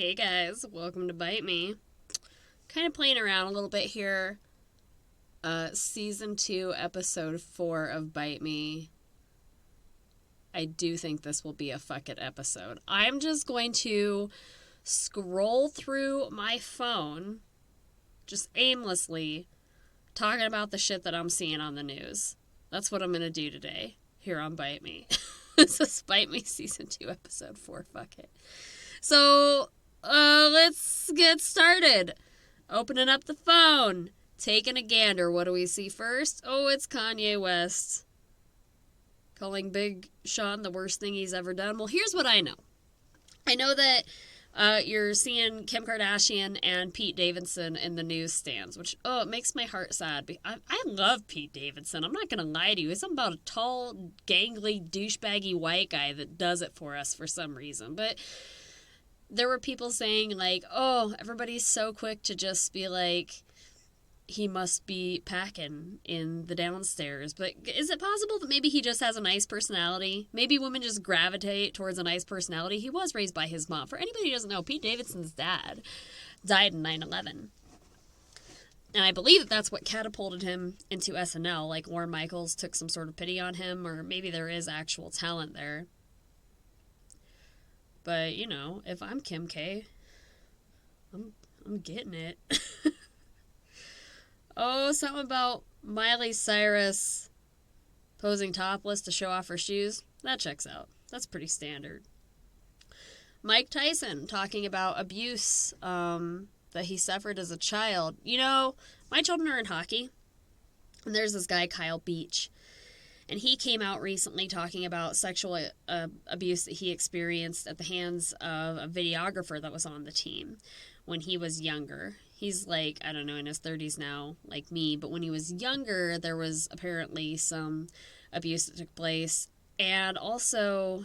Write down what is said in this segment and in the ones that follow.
Hey guys, welcome to Bite Me. Kind of playing around a little bit here. Season 2, episode 4 of Bite Me. I do think this will be a fuck it episode. I'm just going to scroll through my phone, just aimlessly, talking about the shit that I'm seeing on the news. That's what I'm going to do today, here on Bite Me. This is Bite Me Season 2, episode 4, fuck it. So, let's get started. Opening up the phone. Taking a gander. What do we see first? Oh, it's Kanye West. Calling Big Sean the worst thing he's ever done. Well, here's what I know. I know that you're seeing Kim Kardashian and Pete Davidson in the newsstands, which, it makes my heart sad. I love Pete Davidson. I'm not going to lie to you. It's about a tall, gangly, douchebaggy white guy that does it for us for some reason. But there were people saying, like, oh, everybody's so quick to just be like, he must be packing in the downstairs. But is it possible that maybe he just has a nice personality? Maybe women just gravitate towards a nice personality. He was raised by his mom. For anybody who doesn't know, Pete Davidson's dad died in 9/11. And I believe that that's what catapulted him into SNL. Like, Lorne Michaels took some sort of pity on him, or maybe there is actual talent there. But, you know, if I'm Kim K, I'm getting it. Oh, something about Miley Cyrus posing topless to show off her shoes. That checks out. That's pretty standard. Mike Tyson talking about abuse that he suffered as a child. You know, my children are in hockey, and there's this guy, Kyle Beach. And he came out recently talking about sexual abuse that he experienced at the hands of a videographer that was on the team when he was younger. He's like, I don't know, in his 30s now, like me. But when he was younger, there was apparently some abuse that took place. And also,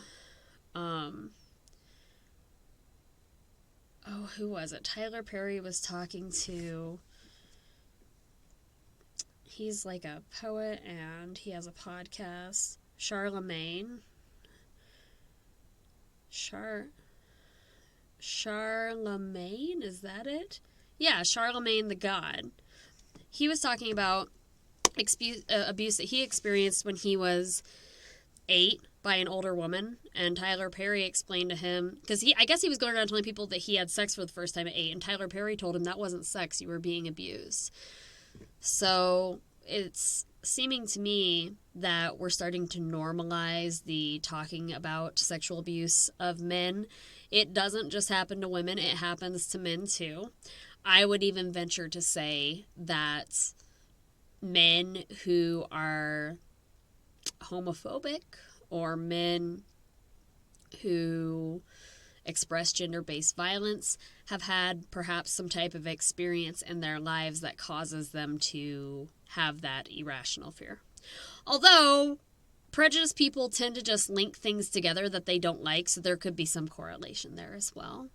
who was it? Tyler Perry was talking to... He's like a poet and he has a podcast. Charlemagne, is that it? Yeah, Charlemagne the God. He was talking about abuse that he experienced when he was 8 by an older woman. And Tyler Perry explained to him, because I guess he was going around telling people that he had sex for the first time at 8. And Tyler Perry told him that wasn't sex, you were being abused. So it's seeming to me that we're starting to normalize the talking about sexual abuse of men. It doesn't just happen to women, it happens to men too. I would even venture to say that men who are homophobic or men who express gender-based violence have had perhaps some type of experience in their lives that causes them to have that irrational fear. Although, prejudiced people tend to just link things together that they don't like, so there could be some correlation there as well.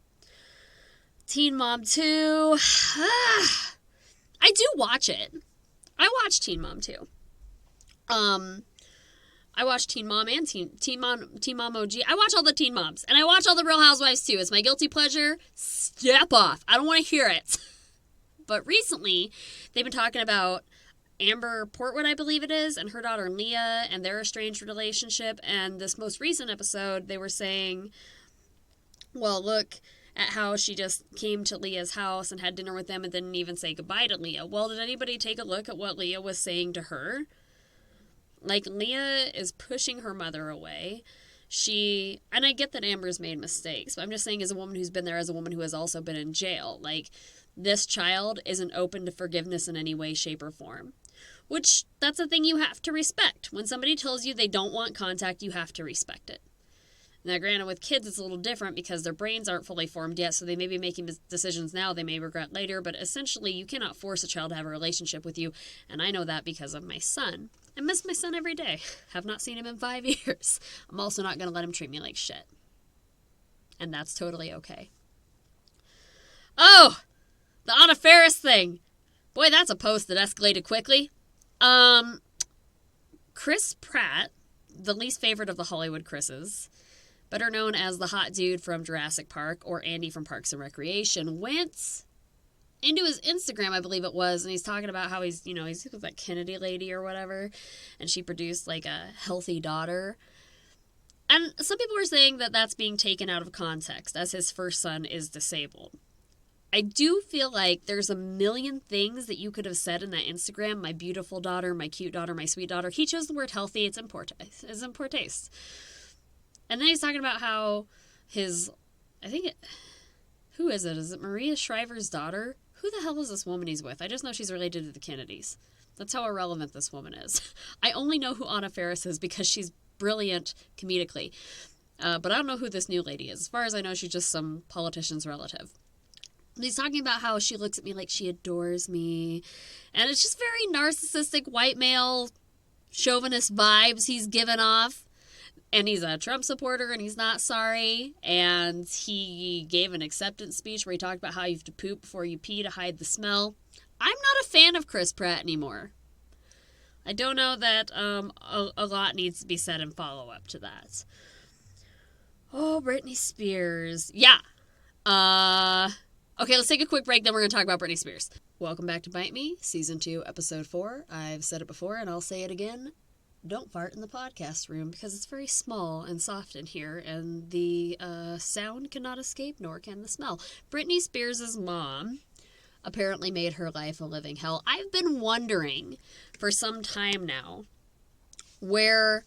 Teen Mom 2. I do watch it. I watch Teen Mom 2. I watch Teen Mom and Teen Mom OG. I watch all the Teen Moms. And I watch all the Real Housewives too. It's my guilty pleasure. Step off. I don't want to hear it. But recently, they've been talking about Amber Portwood, I believe it is, and her daughter Leah and their estranged relationship. And this most recent episode, they were saying, well, look at how she just came to Leah's house and had dinner with them and didn't even say goodbye to Leah. Well, did anybody take a look at what Leah was saying to her? Like, Leah is pushing her mother away. And I get that Amber's made mistakes, but I'm just saying as a woman who's been there, as a woman who has also been in jail, like, this child isn't open to forgiveness in any way, shape, or form. Which, that's a thing you have to respect. When somebody tells you they don't want contact, you have to respect it. Now, granted, with kids, it's a little different because their brains aren't fully formed yet, so they may be making decisions now they may regret later, but essentially, you cannot force a child to have a relationship with you, and I know that because of my son. I miss my son every day. Have not seen him in 5 years. I'm also not going to let him treat me like shit. And that's totally okay. Oh! The Anna Faris thing. Boy, that's a post that escalated quickly. Chris Pratt, the least favorite of the Hollywood Chris's, better known as the hot dude from Jurassic Park, or Andy from Parks and Recreation, went into his Instagram, I believe it was, and he's talking about how he's with that Kennedy lady or whatever, and she produced like a healthy daughter. And some people are saying that that's being taken out of context, as his first son is disabled. I do feel like there's a million things that you could have said in that Instagram. My beautiful daughter, my cute daughter, my sweet daughter. He chose the word healthy. It's in poor taste. And then he's talking about how who is it? Is it Maria Shriver's daughter? Who the hell is this woman he's with? I just know she's related to the Kennedys. That's how irrelevant this woman is. I only know who Anna Faris is because she's brilliant comedically. But I don't know who this new lady is. As far as I know, she's just some politician's relative. He's talking about how she looks at me like she adores me. And it's just very narcissistic, white male, chauvinist vibes he's given off. And he's a Trump supporter, and he's not sorry. And he gave an acceptance speech where he talked about how you have to poop before you pee to hide the smell. I'm not a fan of Chris Pratt anymore. I don't know that a lot needs to be said in follow-up to that. Oh, Britney Spears. Yeah. Okay, let's take a quick break, then we're going to talk about Britney Spears. Welcome back to Bite Me, Season 2, Episode 4. I've said it before, and I'll say it again. Don't fart in the podcast room, because it's very small and soft in here, and the sound cannot escape, nor can the smell. Britney Spears' mom apparently made her life a living hell. I've been wondering for some time now where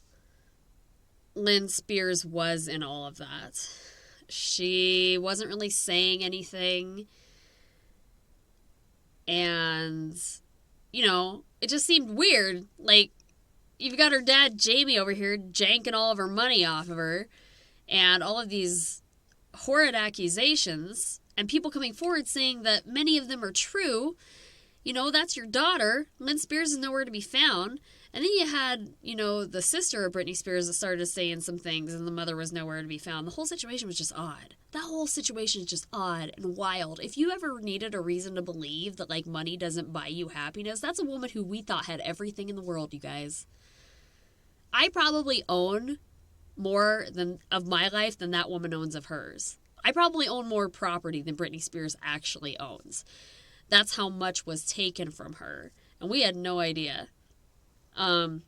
Lynn Spears was in all of that. She wasn't really saying anything, and, it just seemed weird. Like, you've got her dad, Jamie, over here janking all of her money off of her, and all of these horrid accusations, and people coming forward saying that many of them are true. That's your daughter. Lynn Spears is nowhere to be found. And then you had, the sister of Britney Spears that started saying some things, and the mother was nowhere to be found. The whole situation was just odd. That whole situation is just odd and wild. If you ever needed a reason to believe that, money doesn't buy you happiness, that's a woman who we thought had everything in the world, you guys. I probably own more of my life than that woman owns of hers. I probably own more property than Britney Spears actually owns. That's how much was taken from her. And we had no idea. I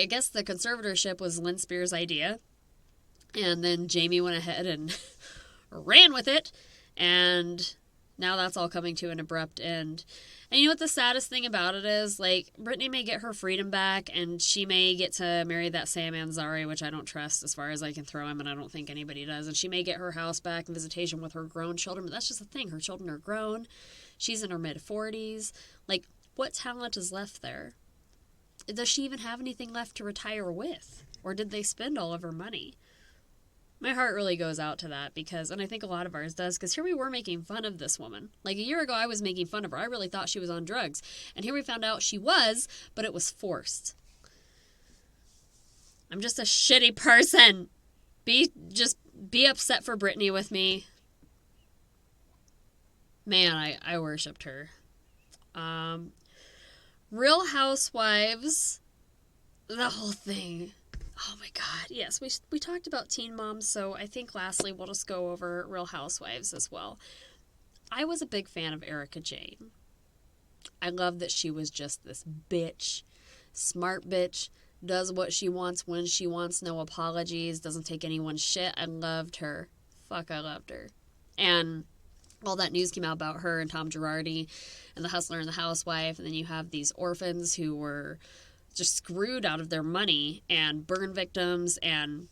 guess the conservatorship was Lynn Spears' idea. And then Jamie went ahead and ran with it. And now that's all coming to an abrupt end. And you know what the saddest thing about it is? Britney may get her freedom back, and she may get to marry that Sam Ansari, which I don't trust as far as I can throw him, and I don't think anybody does. And she may get her house back and visitation with her grown children, but that's just the thing. Her children are grown. She's in her mid-40s. What talent is left there? Does she even have anything left to retire with? Or did they spend all of her money? My heart really goes out to that and I think a lot of ours does, because here we were making fun of this woman. A year ago, I was making fun of her. I really thought she was on drugs. And here we found out she was, but it was forced. I'm just a shitty person. Be upset for Britney with me. Man, I worshipped her. Real Housewives, the whole thing. Oh my God, yes, we talked about Teen Moms, so I think lastly we'll just go over Real Housewives as well. I was a big fan of Erica Jane. I love that she was just this bitch, smart bitch, does what she wants when she wants, no apologies, doesn't take anyone's shit. I loved her. Fuck, I loved her. And all that news came out about her and Tom Girardi and the Hustler and the Housewife, and then you have these orphans who were just screwed out of their money, and burn victims and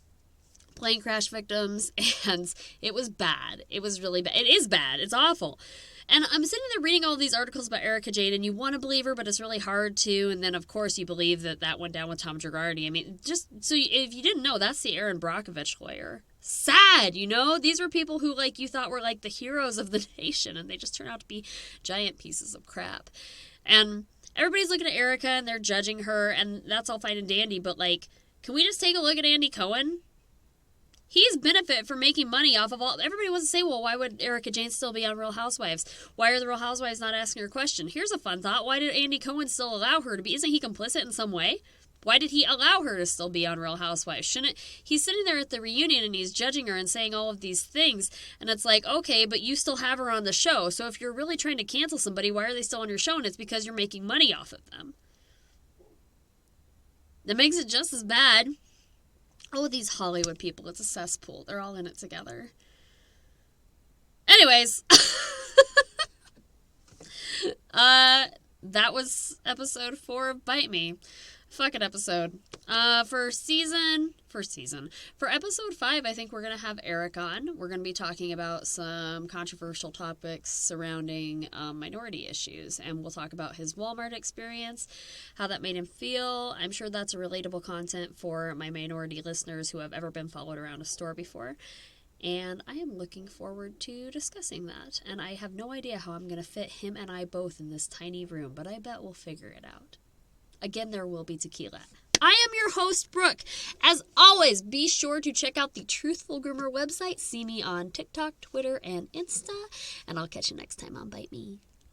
plane crash victims, and it was bad. It was really bad. It is bad. It's awful. And I'm sitting there reading all these articles about Erica Jane, and you want to believe her, but it's really hard to. And then, of course, you believe that went down with Tom Girardi. I mean, just so if you didn't know, that's the Aaron Brockovich lawyer. Sad, These were people who, you thought were, the heroes of the nation, and they just turned out to be giant pieces of crap. And everybody's looking at Erica, and they're judging her, and that's all fine and dandy, but, can we just take a look at Andy Cohen? He's benefit from making money off of all... Everybody wants to say, well, why would Erica Jane still be on Real Housewives? Why are the Real Housewives not asking her question? Here's a fun thought. Why did Andy Cohen still allow her to be... Isn't he complicit in some way? Why did he allow her to still be on Real Housewives? He's sitting there at the reunion and he's judging her and saying all of these things. And it's like, okay, but you still have her on the show. So if you're really trying to cancel somebody, why are they still on your show? And it's because you're making money off of them. That makes it just as bad. Oh, these Hollywood people. It's a cesspool. They're all in it together. Anyways. That was episode 4 of Bite Me. Fucking episode. For episode 5, I think we're going to have Eric on. We're going to be talking about some controversial topics surrounding minority issues. And we'll talk about his Walmart experience, how that made him feel. I'm sure that's a relatable content for my minority listeners who have ever been followed around a store before. And I am looking forward to discussing that. And I have no idea how I'm going to fit him and I both in this tiny room, but I bet we'll figure it out. Again, there will be tequila. I am your host, Brooke. As always, be sure to check out the Truthful Groomer website. See me on TikTok, Twitter, and Insta. And I'll catch you next time on Bite Me.